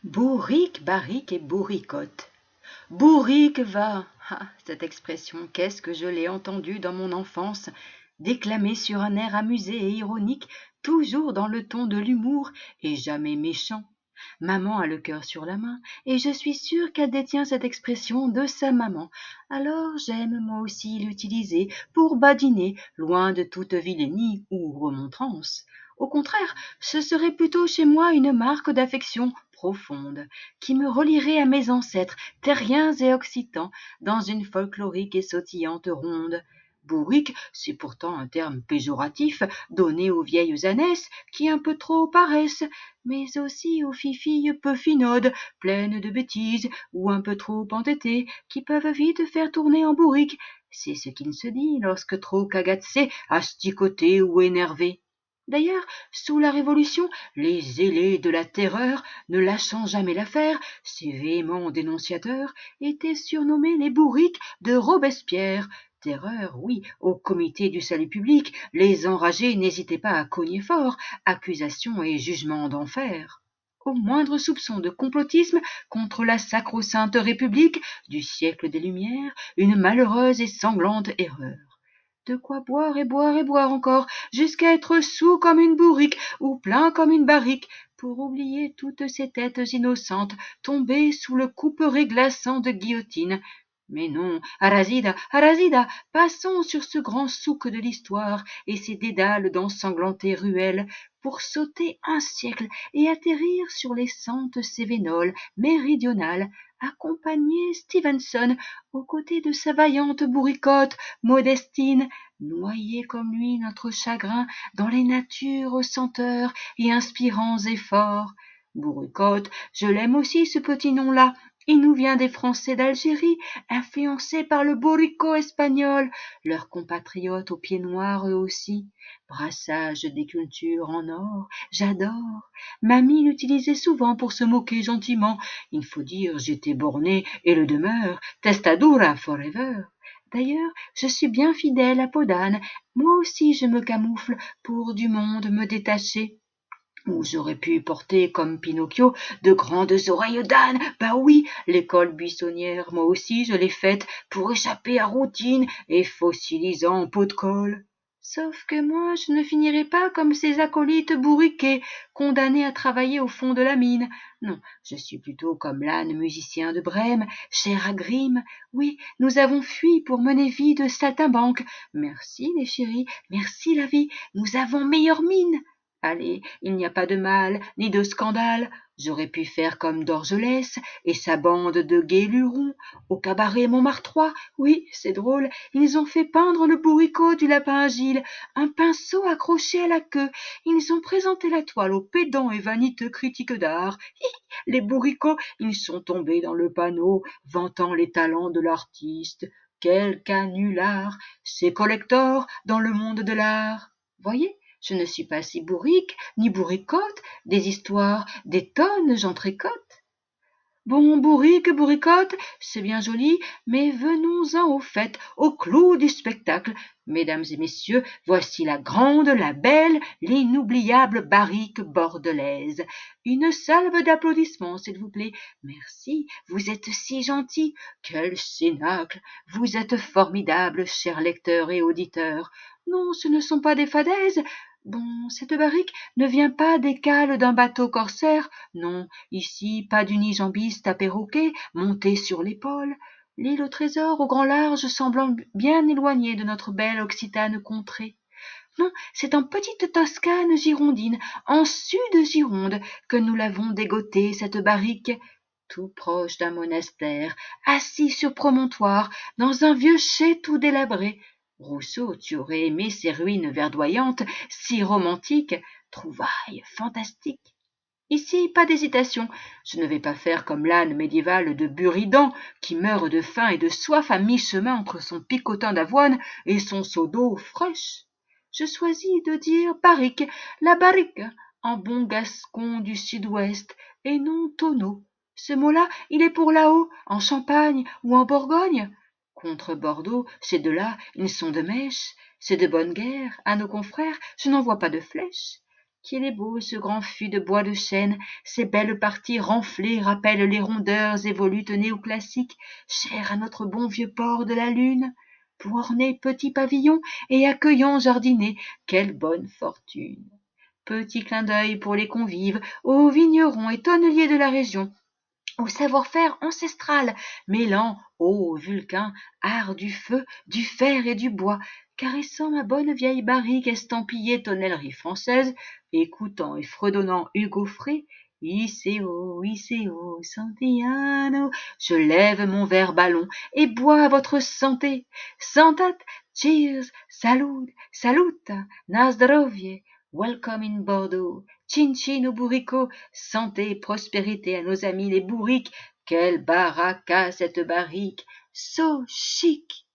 Bourrique, barrique et bourricote. Bourrique va. Ah, cette expression, qu'est-ce que je l'ai entendue dans mon enfance, déclamée sur un air amusé et ironique, toujours dans le ton de l'humour et jamais méchant. Maman a le cœur sur la main, et je suis sûre qu'elle détient cette expression de sa maman. Alors j'aime moi aussi l'utiliser pour badiner, loin de toute vilainie ou remontrance. Au contraire, ce serait plutôt chez moi une marque d'affection profonde, qui me relierait à mes ancêtres, terriens et occitans, dans une folklorique et sautillante ronde. Bourrique, c'est pourtant un terme péjoratif donné aux vieilles ânesses qui un peu trop paraissent, mais aussi aux fifilles peu finaudes, pleines de bêtises ou un peu trop entêtées, qui peuvent vite faire tourner en bourrique. C'est ce qui se dit lorsque trop cagassé, asticoté ou énervé. D'ailleurs, sous la Révolution, les zélés de la terreur, ne lâchant jamais l'affaire, ces véhéments dénonciateurs, étaient surnommés les bourriques de Robespierre. Terreur, oui, au comité du salut public, les enragés n'hésitaient pas à cogner fort, accusations et jugements d'enfer. Au moindre soupçon de complotisme contre la sacro-sainte République du siècle des Lumières, une malheureuse et sanglante erreur. De quoi boire et boire et boire encore, jusqu'à être saoul comme une bourrique ou plein comme une barrique, pour oublier toutes ces têtes innocentes tombées sous le couperet glaçant de guillotine. Mais non, Arasida, passons sur ce grand souk de l'histoire et ses dédales d'ensanglantées ruelles, pour sauter un siècle et atterrir sur les saintes Cévénoles méridionales, accompagner Stevenson aux côtés de sa vaillante bourricote Modestine, noyer comme lui notre chagrin dans les natures aux senteurs et inspirants efforts. Bourricote, je l'aime aussi ce petit nom-là. Il nous vient des Français d'Algérie, influencés par le bourrico espagnol, leurs compatriotes aux pieds noirs eux aussi. Brassage des cultures en or, j'adore. Mamie l'utilisait souvent pour se moquer gentiment. Il faut dire, j'étais borné et le demeure, testadura forever. D'ailleurs, je suis bien fidèle à Podane. Moi aussi je me camoufle pour du monde me détacher. Ou j'aurais pu porter comme Pinocchio de grandes oreilles d'âne. Bah oui, l'école buissonnière, moi aussi je l'ai faite pour échapper à routine et fossilisant pot de colle. Sauf que moi je ne finirai pas comme ces acolytes bourriqués, condamnés à travailler au fond de la mine. Non, je suis plutôt comme l'âne musicien de Brême, cher à Grimm. Oui, nous avons fui pour mener vie de saltimbanque. Merci les chéris, merci la vie, nous avons meilleure mine. Allez, il n'y a pas de mal, ni de scandale. J'aurais pu faire comme Dorgelès et sa bande de gais lurons au cabaret Montmartrois. Oui, c'est drôle, ils ont fait peindre le bourricot du lapin agile, un pinceau accroché à la queue. Ils ont présenté la toile aux pédants et vaniteux critiques d'art. Les bourricots, ils sont tombés dans le panneau, vantant les talents de l'artiste. Quel canular, c'est collector dans le monde de l'art. Voyez, je ne suis pas si bourrique, ni bourricote, des histoires, des tonnes j'en tricote. Bon, bourrique, bourricote, c'est bien joli, mais venons-en au fait, au clou du spectacle. Mesdames et messieurs, voici la grande, la belle, l'inoubliable barrique bordelaise. Une salve d'applaudissements, s'il vous plaît. Merci, vous êtes si gentil. Quel cénacle. Vous êtes formidables, chers lecteurs et auditeurs. Non, ce ne sont pas des fadaises. Bon, cette barrique ne vient pas des cales d'un bateau corsaire. Non, ici, pas d'unijambiste à perroquet monté sur l'épaule. L'île au trésor au grand large semblant bien éloignée de notre belle Occitane contrée. Non, c'est en petite Toscane girondine, en sud Gironde, que nous l'avons dégotée, cette barrique, tout proche d'un monastère, assis sur promontoire, dans un vieux chai tout délabré. Rousseau, tu aurais aimé ces ruines verdoyantes, si romantiques, trouvailles fantastiques. Ici, pas d'hésitation. Je ne vais pas faire comme l'âne médiéval de Buridan, qui meurt de faim et de soif à mi-chemin entre son picotin d'avoine et son seau d'eau fraîche. Je choisis de dire barrique, la barrique, en bon gascon du sud-ouest, et non tonneau. Ce mot-là, il est pour là-haut, en Champagne ou en Bourgogne. Contre Bordeaux, ces deux-là, ils sont de mèche. C'est de bonne guerre. À nos confrères, je n'envoie pas de flèches. qu'il est beau ce grand fût de bois de chêne, ces belles parties renflées rappellent les rondeurs et volutes néoclassiques, chères à notre bon vieux port de la Lune. Pour orner petit pavillon et accueillant jardinet, quelle bonne fortune! Petit clin d'œil pour les convives, aux vignerons et tonneliers de la région, au savoir-faire ancestral, mêlant, ô Vulcain, art du feu, du fer et du bois, caressant ma bonne vieille barrique estampillée tonnellerie française, écoutant et fredonnant Hugo Frey, Iseo, Santillano, je lève mon verre ballon et bois à votre santé. Santat, cheers, saluta, na zdrowie, welcome in Bordeaux, chin chin au bourricot, santé et prospérité à nos amis les bourriques. Quelle baraka cette barrique, so chic!